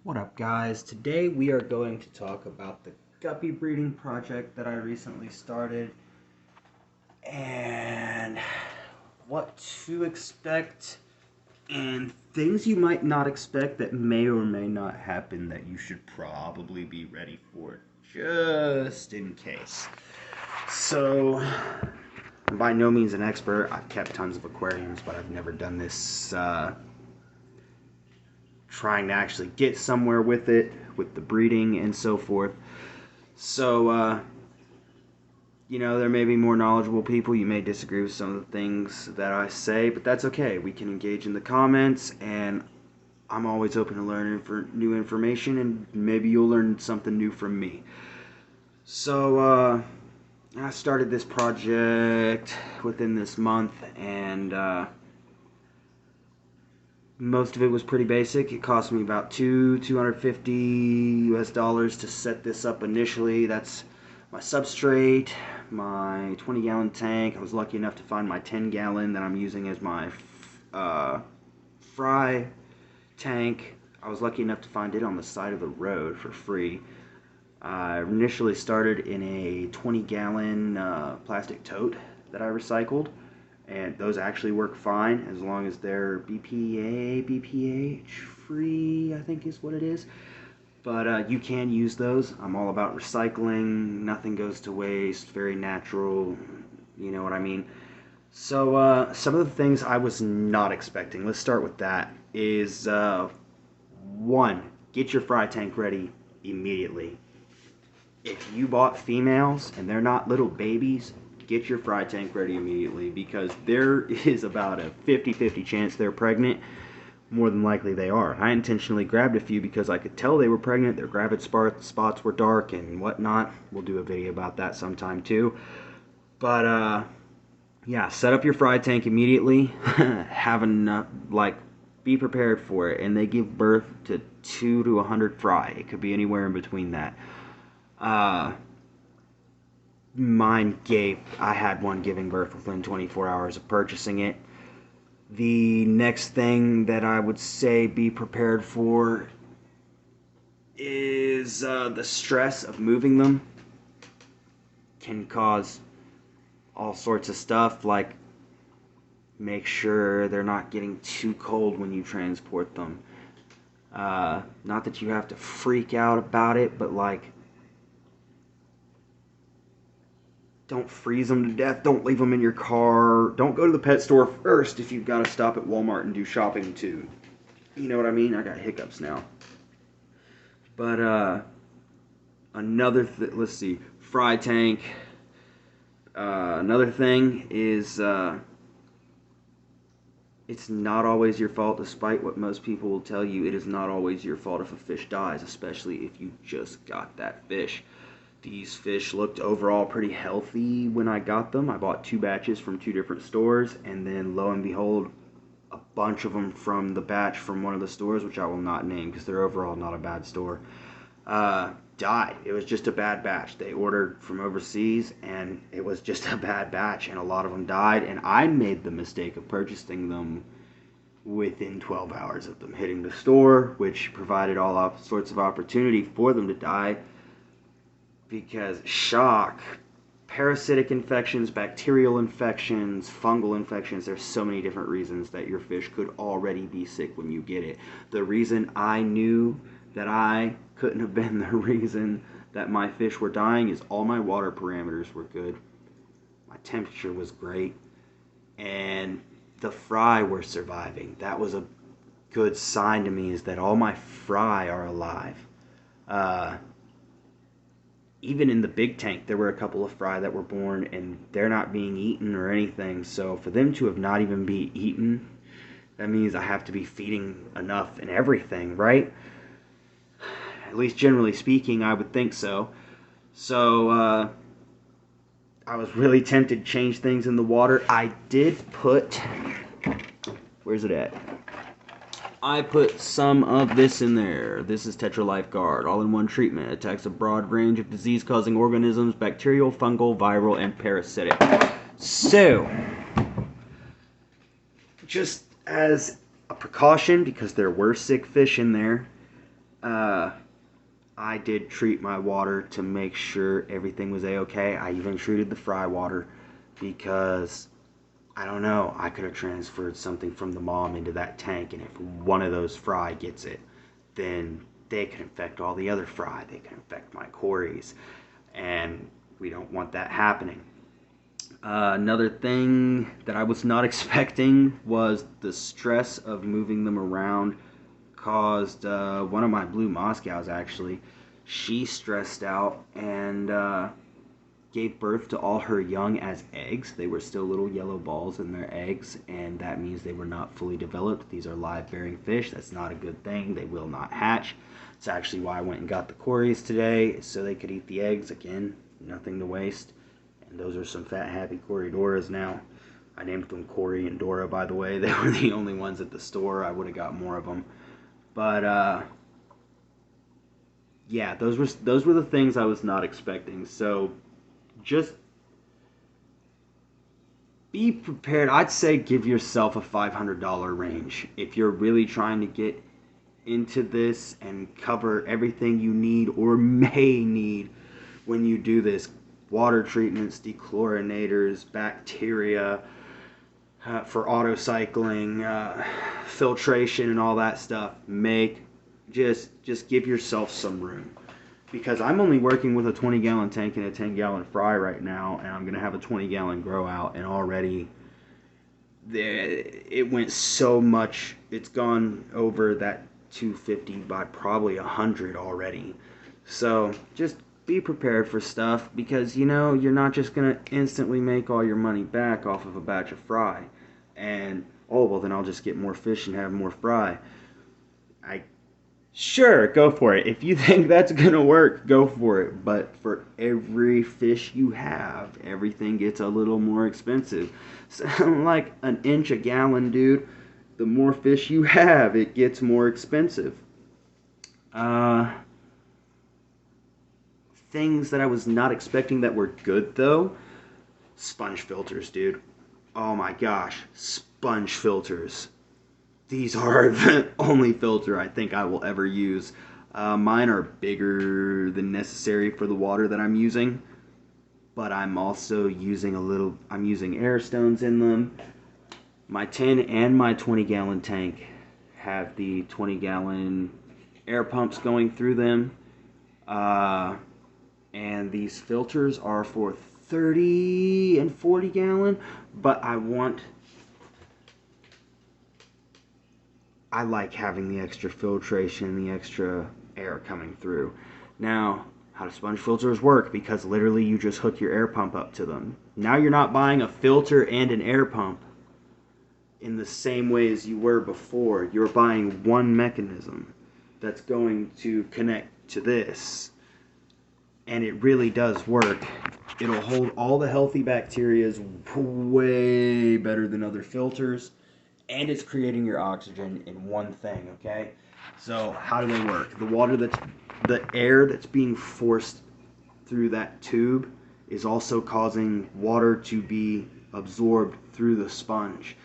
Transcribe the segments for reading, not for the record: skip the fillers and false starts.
What up, guys? Today we are going to talk about the guppy breeding project that I recently started and what to expect and things you might not expect that may or may not happen that you should probably be ready for just in case. So, I'm by no means an expert. I've kept tons of aquariums, but I've never done this trying to actually get somewhere with it, with the breeding and so forth. So, there may be more knowledgeable people. You may disagree with some of the things that I say, but that's okay. We can engage in the comments, and I'm always open to learning for new information, and maybe you'll learn something new from me. So, I started this project within this month, and most of it was pretty basic. It cost me about $250 US to set this up initially. That's my substrate, my 20-gallon tank. I was lucky enough to find my 10-gallon that I'm using as my fry tank. I was lucky enough to find it on the side of the road for free. I initially started in a 20-gallon plastic tote that I recycled. And those actually work fine as long as they're BPH free, I think is what it is. But you can use those. I'm all about recycling. Nothing goes to waste. Very natural. You know what I mean? So some of the things I was not expecting, let's start with that, is one, get your fry tank ready immediately. If you bought females and they're not little babies, get your fry tank ready immediately, because there is about a 50-50 chance they're pregnant. More than likely they are. I intentionally grabbed a few because I could tell they were pregnant. Their gravid spots were dark and whatnot. We'll do a video about that sometime too. But yeah, set up your fry tank immediately. Have enough, be prepared for it. And they give birth to 2 to 100 fry. It could be anywhere in between that. I had one giving birth within 24 hours of purchasing it. The next thing that I would say be prepared for is the stress of moving them. Can cause all sorts of stuff, like make sure they're not getting too cold when you transport them. Not that you have to freak out about it, but don't freeze them to death. Don't leave them in your car. Don't go to the pet store first if you've got to stop at Walmart and do shopping too. You know what I mean? I got hiccups now. But let's see, fry tank. Another thing is it's not always your fault, despite what most people will tell you. It is not always your fault if a fish dies, especially if you just got that fish. These fish looked overall pretty healthy when I got them. I bought 2 batches from 2 different stores, and then lo and behold, a bunch of them from the batch from one of the stores, which I will not name because they're overall not a bad store, died. It was just a bad batch. They ordered from overseas, and it was just a bad batch, and a lot of them died, and I made the mistake of purchasing them within 12 hours of them hitting the store, which provided all sorts of opportunity for them to die. Because shock, parasitic infections, bacterial infections, fungal infections, there's so many different reasons that your fish could already be sick when you get it. The reason I knew that I couldn't have been the reason that my fish were dying is all my water parameters were good. My temperature was great. And the fry were surviving. That was a good sign to me, is that all my fry are alive. Even in the big tank, there were a couple of fry that were born, and they're not being eaten or anything. So for them to have not even be eaten, that means I have to be feeding enough and everything, right? At least generally speaking, I would think so. So I was really tempted to change things in the water. I did put, where's it at? I put some of this in there. This is Tetra Lifeguard, all-in-one treatment. It attacks a broad range of disease-causing organisms, bacterial, fungal, viral, and parasitic. So, just as a precaution, because there were sick fish in there, Uh, I did treat my water to make sure everything was a-okay. I even treated the fry water because, I don't know, I could have transferred something from the mom into that tank, and if one of those fry gets it, then they could infect all the other fry. They could infect my cories, and we don't want that happening. Another thing that I was not expecting was the stress of moving them around caused one of my blue Moscows, actually. She stressed out and gave birth to all her young as eggs. They were still little yellow balls in their eggs, and that means they were not fully developed. These are live-bearing fish. That's not a good thing. They will not hatch. It's actually why I went and got the cories today, so they could eat the eggs. Again, nothing to waste. And those are some fat, happy Corydoras now. I named them Cory and Dora, by the way. They were the only ones at the store. I would have got more of them. But, yeah, those were the things I was not expecting. So, just be prepared. I'd say give yourself a $500 range. If you're really trying to get into this and cover everything you need or may need when you do this, water treatments, dechlorinators, bacteria, for auto-cycling, filtration and all that stuff, just give yourself some room. Because I'm only working with a 20-gallon tank and a 10-gallon fry right now, and I'm going to have a 20-gallon grow out, and already it went so much. It's gone over that 250 by probably 100 already. So just be prepared for stuff, because you're not just going to instantly make all your money back off of a batch of fry. And, oh, well, then I'll just get more fish and have more fry. Sure, go for it. If you think that's going to work, go for it. But for every fish you have, everything gets a little more expensive. Sound like an inch a gallon, dude. The more fish you have, it gets more expensive. Things that I was not expecting that were good, though. Sponge filters, dude. Oh my gosh, sponge filters. These are the only filter I think I will ever use. Mine are bigger than necessary for the water that I'm using, but I'm also using I'm using air stones in them. My 10 and my 20-gallon tank have the 20-gallon air pumps going through them. And these filters are for 30 and 40 gallon, but I like having the extra filtration, the extra air coming through. Now, how do sponge filters work? Because literally you just hook your air pump up to them. Now you're not buying a filter and an air pump in the same way as you were before. You're buying one mechanism that's going to connect to this. And it really does work. It'll hold all the healthy bacteria way better than other filters. And it's creating your oxygen in one thing, okay? So how do they work? The air that's being forced through that tube is also causing water to be absorbed through the sponge.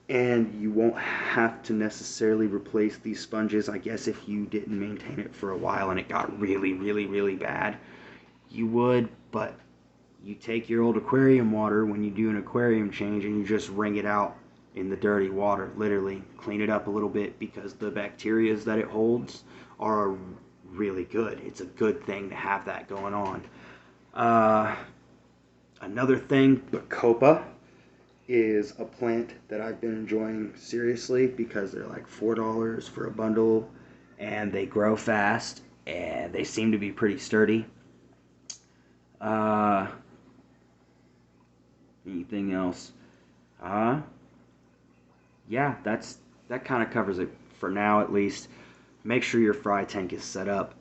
And you won't have to necessarily replace these sponges. I guess if you didn't maintain it for a while and it got really, really, really bad, you would. But you take your old aquarium water when you do an aquarium change and you just wring it out in the dirty water, literally clean it up a little bit, because the bacteria that it holds are really good. It's a good thing to have that going on. Another thing, Bacopa is a plant that I've been enjoying seriously, because they're like $4 for a bundle, and they grow fast, and they seem to be pretty sturdy. Anything else? Yeah, that kind of covers it for now, at least. Make sure your fry tank is set up.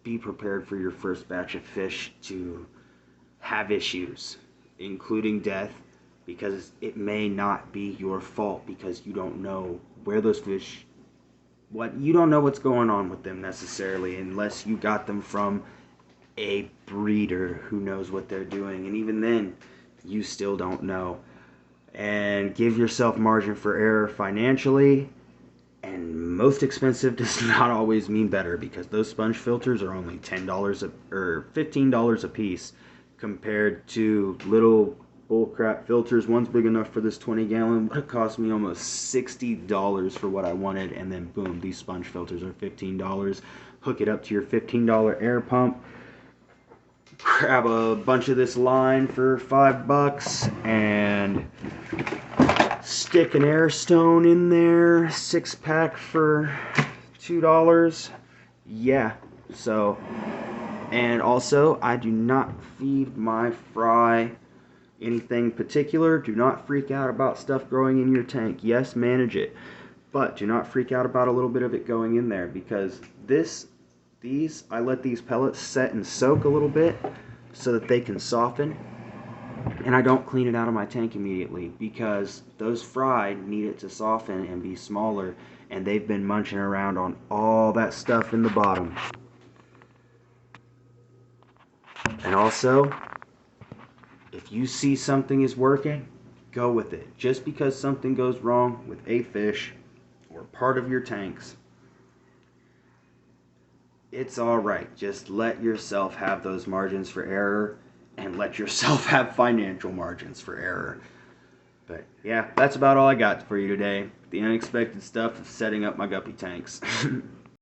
Be prepared for your first batch of fish to have issues, including death, because it may not be your fault, because you don't know where those fish, you don't know what's going on with them necessarily, unless you got them from a breeder who knows what they're doing, and even then, you still don't know. And give yourself margin for error financially, and And most expensive does not always mean better, because those sponge filters are only $10 or $15 a piece compared to little bullcrap filters. One's big enough for this 20-gallon. It cost me almost $60 for what I wanted, and then boom, these sponge filters are $15. Hook it up to your $15 air pump. Grab a bunch of this line for $5 and stick an air stone in there, 6-pack for $2. Yeah, so, and also I do not feed my fry anything particular. Do not freak out about stuff growing in your tank. Yes, manage it, but do not freak out about a little bit of it going in there, because I let these pellets set and soak a little bit so that they can soften, and I don't clean it out of my tank immediately, because those fry need it to soften and be smaller, and they've been munching around on all that stuff in the bottom. And also, if you see something is working, go with it. Just because something goes wrong with a fish or part of your tanks, it's alright. Just let yourself have those margins for error, and let yourself have financial margins for error. But yeah, that's about all I got for you today. The unexpected stuff of setting up my guppy tanks.